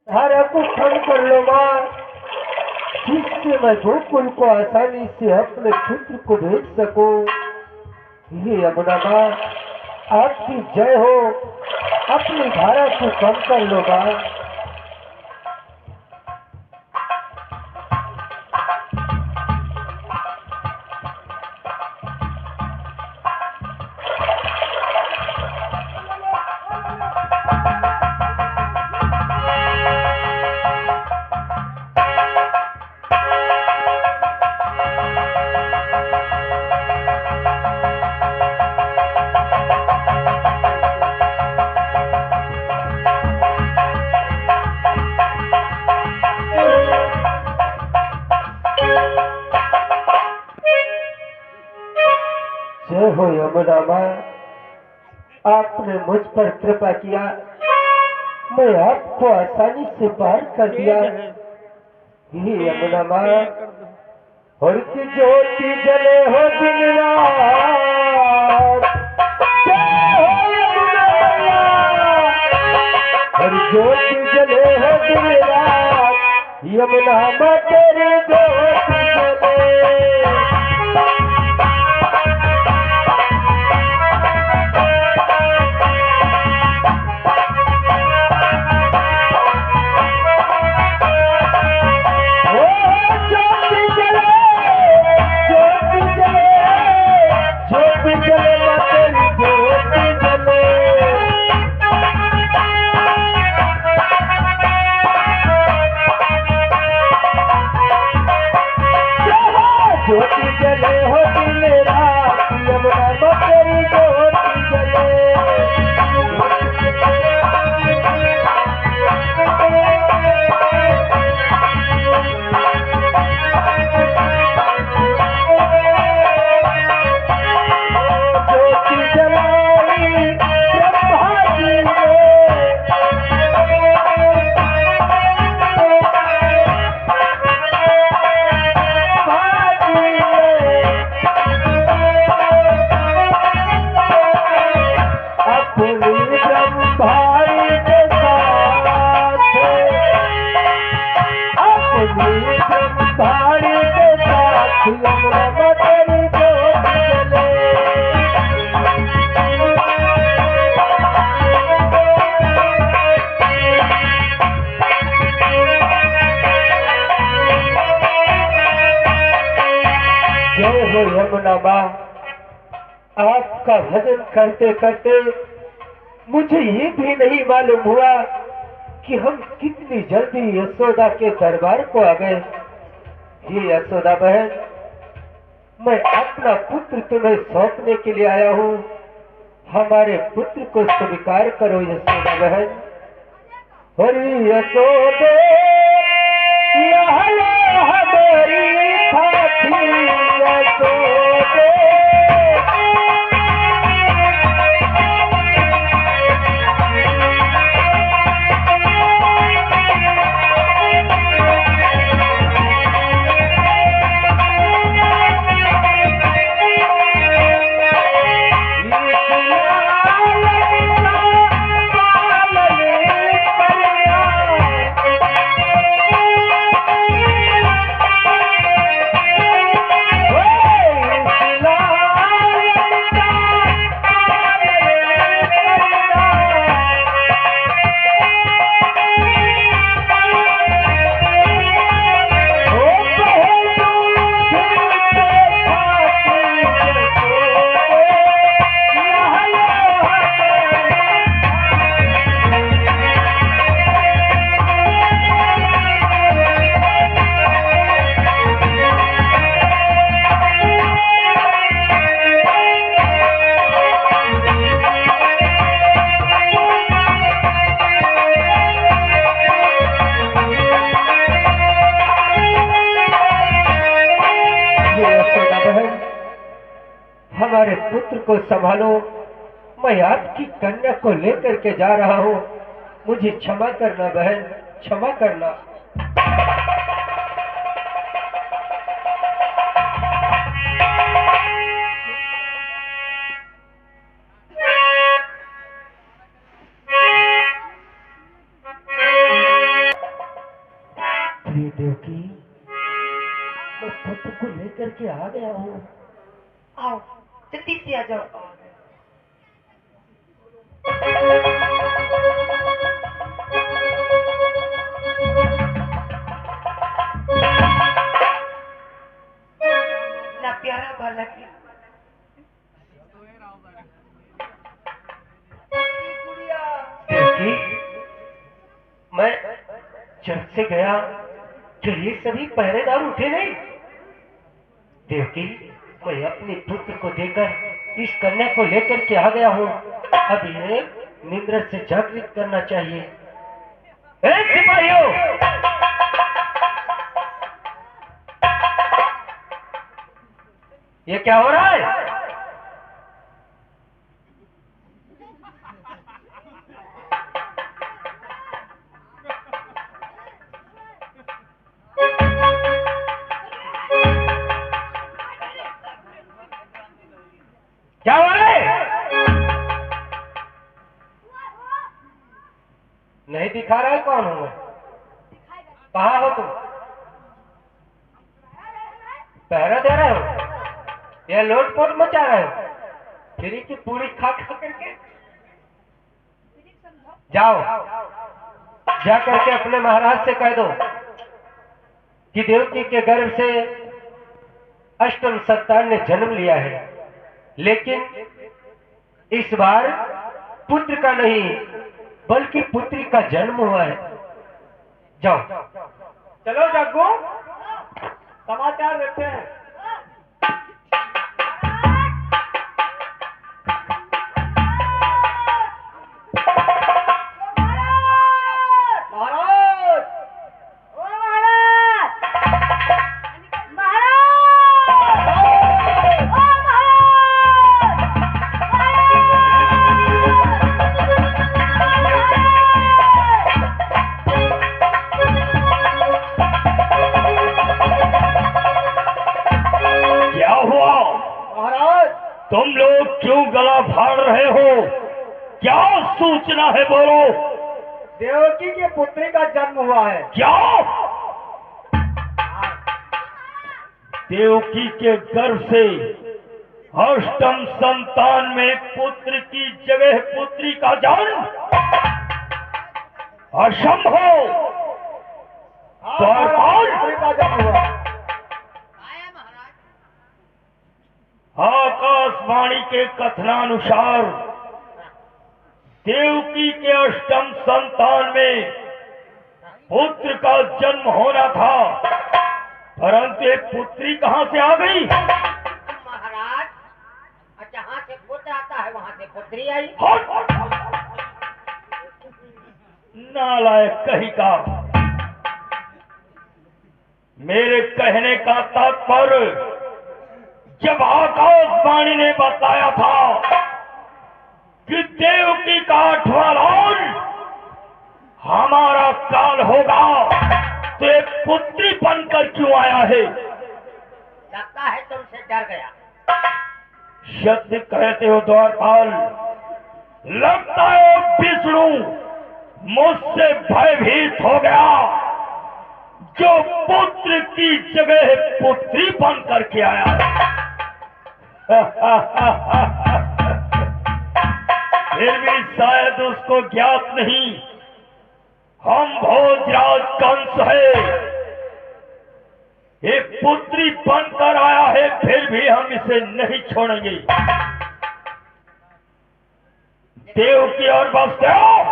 धारा को कम कर लो माँ, जिससे मैं गोकुल को आसानी से अपने पुत्र को भेज सकूं। ये यमुना माँ, आपकी जय हो। अपनी धारा को कम कर लो माँ। जय हो यमुना माँ, आपने मुझ पर कृपा किया, मैं आपको आसानी से पार कर दिया। हे यमुना माँ, और की ज्योति जले हो दिन रात। जय हो यमुना मैया, और ज्योति जले हो दिन रात। यमुना माँ तेरी ज्योति जले। ज्योति जले हो दिन रात, यमुना माँ तेरी ज्योति जले। ज्योति जलाई ब्रह्मा जी ने, यमुना माँ, आपका भजन करते करते मुझे ये भी नहीं मालूम हुआ कि हम कितनी जल्दी यशोदा के दरबार को आ गए। ये यशोदा बहन, मैं अपना पुत्र तुम्हें सौंपने के लिए आया हूँ। हमारे पुत्र को स्वीकार करो यशोदा बहन। हरि यशोदे हमारी साथी यशोदे। हमारे पुत्र को संभालो, मैं आपकी कन्या को लेकर के जा रहा हूँ। मुझे क्षमा करना बहन, क्षमा करना। प्रिय देवकी, मैं पुत्र को लेकर के आ गया हूँ। आओ जल्दी से आ जाओ। ना प्यारा बालक है। देवकी, मैं जब से गया तो ये सभी पहरेदार उठे नहीं। देवकी, मैं अपने पुत्र को देकर इस कन्या को लेकर के आ गया हूँ। अब ये निद्रा से जागृत करना चाहिए। ए सिपाहियों, ये क्या हो रहा है? क्या हो रहा है? नहीं दिखा रहा है कौन हूं मैं? कहाँ हो तुम? पहरा दे रहे हो या लोटपोट मचा रहे हो? फ्री की पूरी खा खा करके जाओ, जा करके अपने महाराज से कह दो कि देवकी के गर्भ से अष्टम संतान ने जन्म लिया है, लेकिन इस बार पुत्र का नहीं बल्कि पुत्री का जन्म हुआ है। जाओ, चलो जग्गू, समाचार देते हैं। तुम लोग क्यों गला फाड़ रहे हो? क्या सूचना है, बोलो। देवकी की पुत्री का जन्म हुआ है। क्या? देवकी के गर्भ से अष्टम संतान में पुत्र की जगह पुत्री का जन्म? असंभव। पुत्री का जन्म हुआ। आकाशवाणी के कथनानुसार देवकी के अष्टम संतान में पुत्र का जन्म होना था, परंतु एक पुत्री कहां से आ गई? महाराज, जहाँ से पुत्र आता है वहाँ से पुत्री आई। नालायक कहीं का। मेरे कहने का तात्पर्य, जब आकाशवाणी ने बताया था कि देवकी का 8वां राउंड हमारा काल होगा, तो एक पुत्री बनकर क्यों आया है? लगता है तुमसे डर गया। सत्य कहते हो द्वारपाल, लगता है विष्णु मुझसे भयभीत हो गया, जो पुत्र की जगह पुत्री बन करके आया। फिर भी शायद उसको ज्ञात नहीं, हम भोजराज कंस है, एक पुत्री बनकर आया है, फिर भी हम इसे नहीं छोड़ेंगे। देवकी और वसुदेव,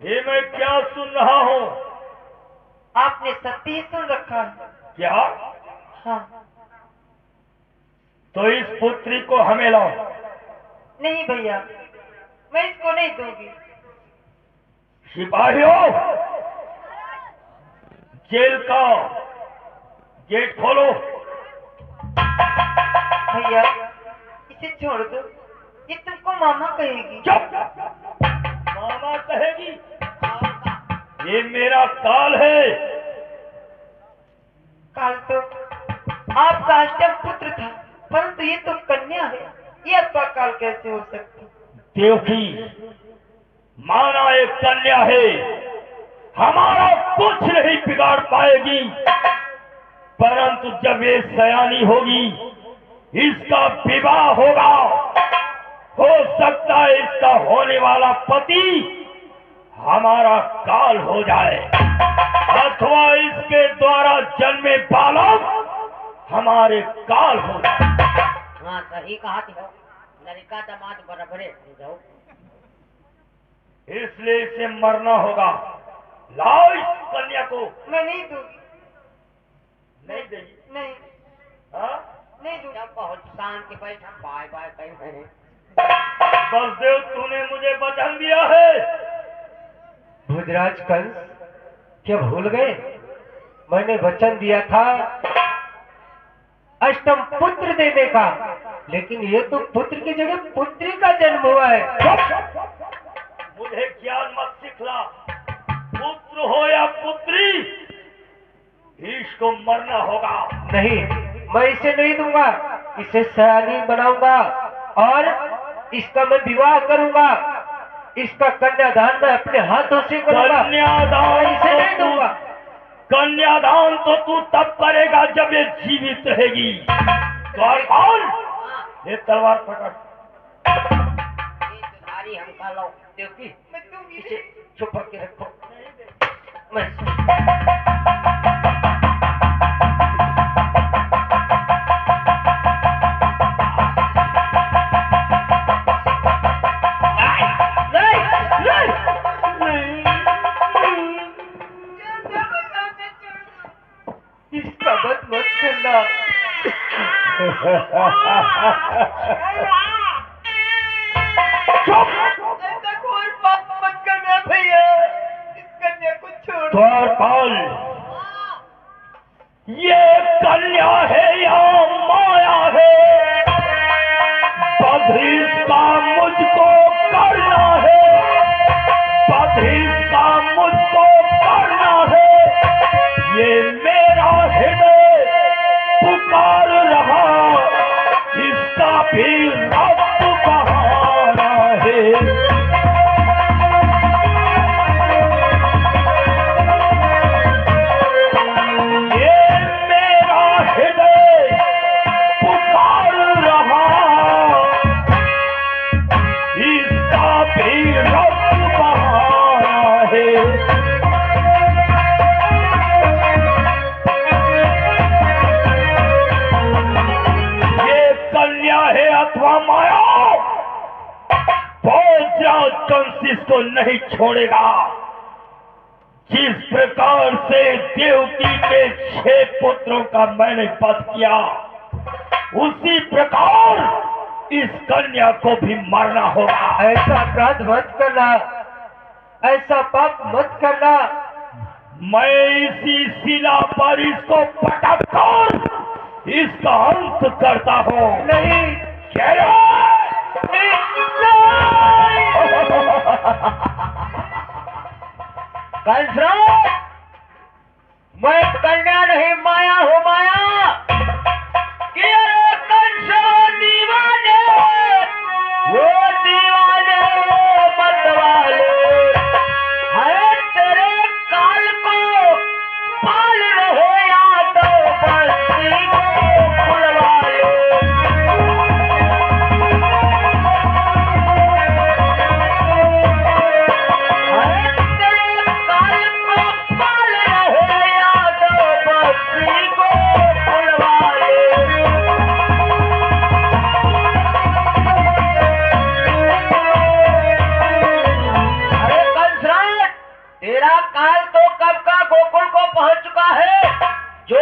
ये मैं क्या सुन रहा हूँ? आपने सत्य ही सुन रखा है। क्या? हाँ। तो इस पुत्री को हमें लाओ। नहीं भैया, मैं इसको नहीं दूंगी। सिपाहियों, जेल का गेट खोलो। भैया, इसे छोड़ दो, ये तुमको मामा कहेगी। चुप! मामा कहेगी? ये मेरा काल है। काल तो आपका अष्टम पुत्र था, परंतु ये तो कन्या है, ये आपका काल कैसे हो सकता? देवकी, माना एक कन्या है, हमारा कुछ नहीं बिगाड़ पाएगी, परंतु जब ये सयानी होगी, इसका विवाह होगा, हो सकता है इसका होने वाला पति हमारा काल हो जाए, अथवा इसके द्वारा जन्मे बालक हमारे काल हो जाए। हाँ सही कहा थी, लड़का दामाद बराबर है जाओ। इसलिए इसे मरना होगा। लाओ इस कन्या को। मैं नहीं दूंगी। नहीं देगी? नहीं हाँ? नहीं दूंगा। बहुत शांति बैठा बाय बाय कहीं। बसदेव तूने मुझे वचन दिया है। भोजराज कंस, क्या भूल गए? मैंने वचन दिया था अष्टम पुत्र देने का, लेकिन ये तो पुत्र की जगह पुत्री का जन्म हुआ है। मुझे ज्ञान मत सिखला, पुत्र हो या पुत्री, इसको मरना होगा। नहीं, मैं इसे नहीं दूंगा, इसे सयानी बनाऊंगा और इसका मैं विवाह करूंगा। इसका कन्यादान मैं अपने हाथों से करूंगा। कन्यादान इसे नहीं दूंगा। कन्यादान तो तू तब करेगा जब ये जीवित रहेगी। द्वारपाल, ये तलवार पकड़। तुम्हारी हमका लो। देवकी, इसे छुपा के रखो। मैं इसका मत करना। द्वारपाल, ये कन्या है या माया है, बधिर का मुझको करना है, बधिर का मुझको करना है। ये मेरा हृदय पुकार रहा, इसका भी रक्त बहाना है। इसको नहीं छोड़ेगा। जिस प्रकार से देवकी के 6 पुत्रों का मैंने वध किया, उसी प्रकार इस कन्या को भी मरना होगा। ऐसा अपराध मत करना, ऐसा पाप मत करना। मैं इसी शिला पर इसको पटक कर इसका अंत करता हूँ। नहीं, कंसराज, मैं कन्या नहीं माया हूँ माया। कि अरे कंस दीवाने, वो दीवाने मत वाले, है तेरे काल को पाल रहे यादव बस्ती को बुलवाले।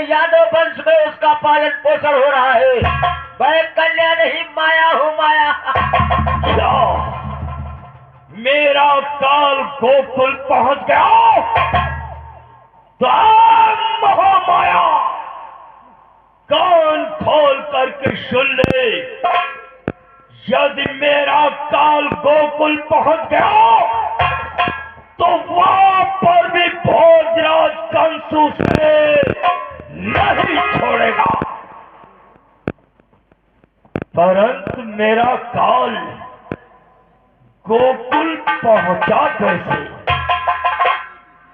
यादव वंश में उसका पालन पोषण हो रहा है। मैं कन्या नहीं माया हूँ माया। क्या मेरा काल गोकुल पहुंच गया? तो महामाया, कान खोल करके सुन ले। यदि मेरा काल गोकुल पहुंच गया तो वहां पर भी भोजराज कंसु से नहीं छोड़ेगा। परंतु मेरा काल गोकुल पहुंचा कैसे?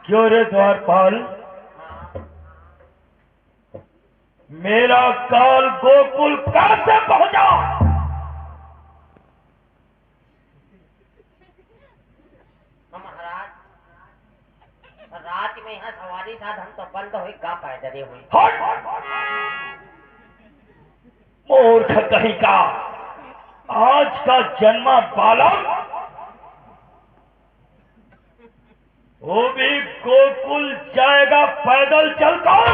क्यों रे द्वारपाल, मेरा काल गोकुल कैसे पहुंचा? महाराज, रात में यहाँ सवारी साधन तो बंद हुई, का पैदल हुई। मूर्ख कहीं का, आज का जन्मा बालक, वो भी गोकुल जाएगा पैदल चलकर,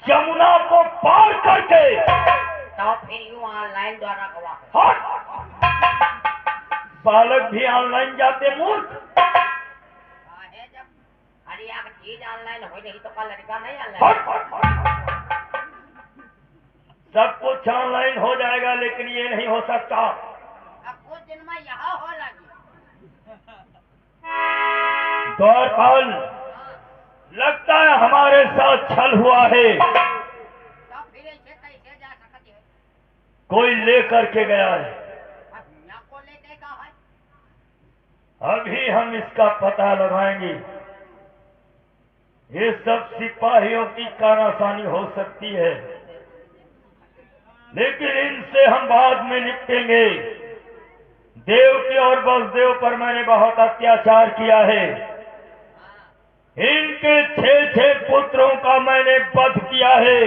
जमुना को पार करके। तो फिर यूं ऑनलाइन द्वारा गवा बालक भी ऑनलाइन जाते मूर्ख। है जब अरे यार चीज ऑनलाइन हो रही तो कल लड़का नहीं ऑनलाइन। सब कुछ ऑनलाइन हो जाएगा, लेकिन ये नहीं हो सकता। अब कुछ दिन में यहाँ हो लगी। द्वारपाल, लगता है हमारे साथ छल हुआ है। तो फिर ऐसे कैसे जा सकते हैं? कोई लेकर के गया है। दुनिया को लेके का है? अभी हम इसका पता लगाएंगे। ये सब सिपाहियों की कानासानी हो सकती है, लेकिन इनसे हम बाद में निपटेंगे। देवकी और वसुदेव पर मैंने बहुत अत्याचार किया है। इनके 6 पुत्रों का मैंने वध किया है,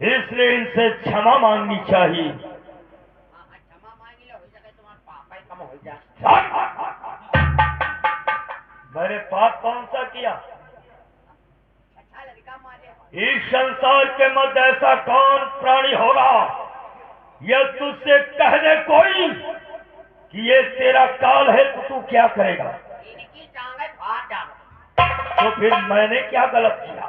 इसलिए इनसे क्षमा मांगनी चाहिए। क्षमा मांगी लो, हो सके तुम्हारा पाप ही कम हो जाए। मैंने पाप कौन सा किया? अच्छा लड़का मारे। इस संसार के मध्य ऐसा कौन प्राणी होगा यह तुझसे कह दे कोई कि ये तेरा काल है तो तू क्या करेगा? इनकी टांगे फाड़ डालो। तो फिर मैंने क्या गलत किया?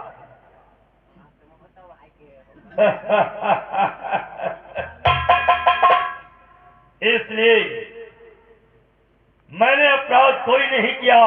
इसलिए मैंने अपराध कोई नहीं किया।